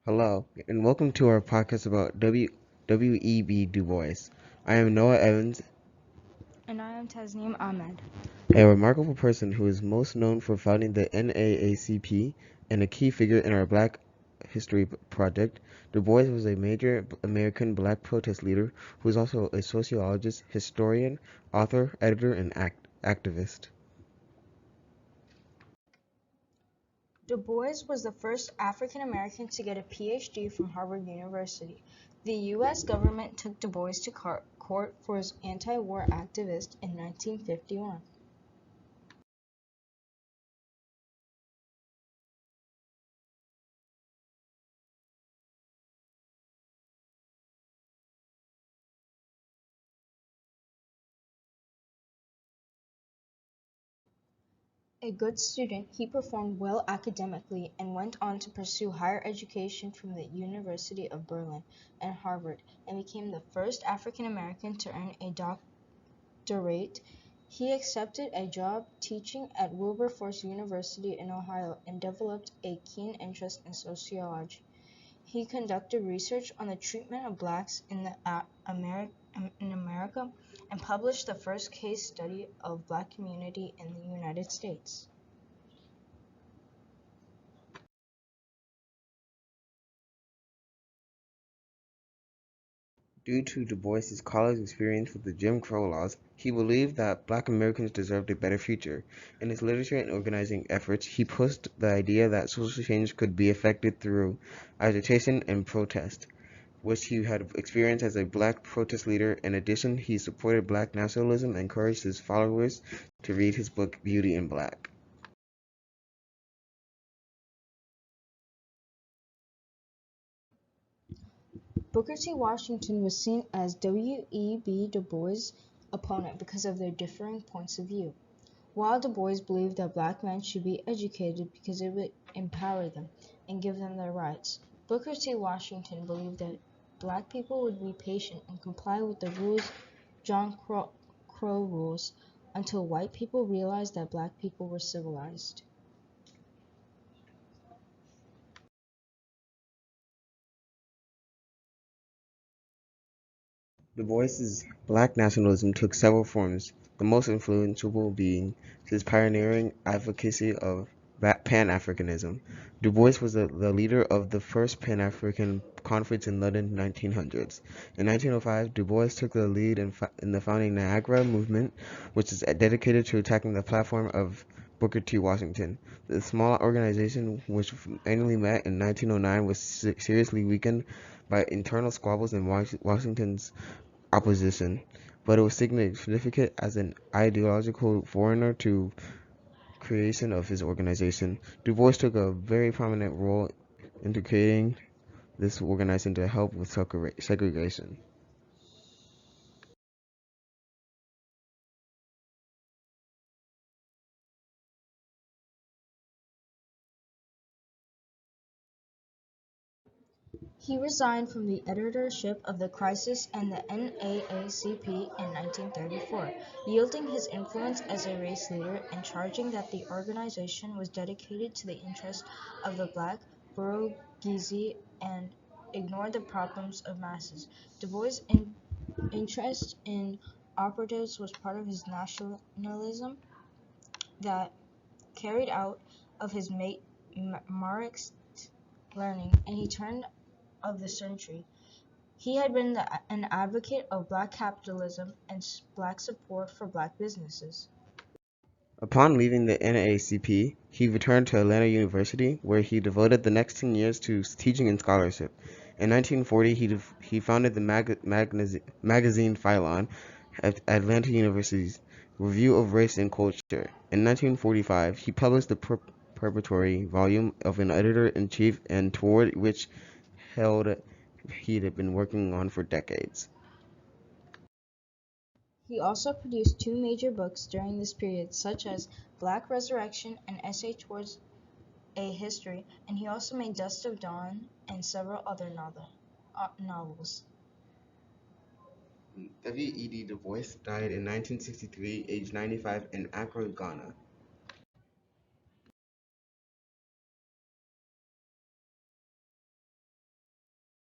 Hello, and welcome to our podcast about WEB DuBois. I am Noah Evans, And I am Tasneem Ahmed. a remarkable person who is most known for founding the NAACP and a key figure in our Black History Project. Du Bois was a major American Black protest leader who is also a sociologist, historian, author, editor, and activist. Du Bois was the first African American to get a PhD from Harvard University. The U.S. government took Du Bois to court for his anti-war activist in 1951. A good student, he performed well academically and went on to pursue higher education from the University of Berlin and Harvard, and became the first African American to earn a doctorate. He accepted a job teaching at Wilberforce University in Ohio and developed a keen interest in sociology. He conducted research on the treatment of blacks in America and published the first case study of black community in the United States. Due to Du Bois's college experience with the Jim Crow laws, he believed that Black Americans deserved a better future. In his literature and organizing efforts, he pushed the idea that social change could be effected through agitation and protest, which he had experienced as a Black protest leader. In addition, he supported Black nationalism and encouraged his followers to read his book Beauty in Black. Booker T. Washington was seen as W. E. B. Du Bois' opponent because of their differing points of view. While Du Bois believed that black men should be educated because it would empower them and give them their rights, Booker T. Washington believed that black people would be patient and comply with the rules John Crow rules until white people realized that black people were civilized. Du Bois's Black nationalism took several forms, the most influential being his pioneering advocacy of Pan-Africanism. Du Bois was the leader of the first Pan-African Conference in London 1900s. In 1905, Du Bois took the lead in the founding Niagara movement, which is dedicated to attacking the platform of Booker T. Washington. The small organization, which annually met in 1909, was seriously weakened by internal squabbles in Washington's opposition, but it was significant as an ideological foreigner to creation of his organization. Du Bois took a very prominent role in creating this organization to help with segregation. He resigned from the editorship of The Crisis and the NAACP in 1934, yielding his influence as a race leader and charging that the organization was dedicated to the interests of the black bourgeoisie and ignored the problems of masses. Du Bois' interest in operatives was part of his nationalism that carried out of his Marxist learning, and he turned of the century. He had been an advocate of black capitalism and black support for black businesses. Upon leaving the NAACP, he returned to Atlanta University, where he devoted the next 10 years to teaching and scholarship. In 1940, he founded the magazine Phylon at Atlanta University's Review of Race and Culture. In 1945, he published the preparatory volume of an editor-in-chief, and toward which held he had been working on for decades. He also produced two major books during this period, such as Black Resurrection, an essay towards a history, and he also made Dust of Dawn and several other novels. W. E. D. Du Bois died in 1963, aged 95, in Accra, Ghana.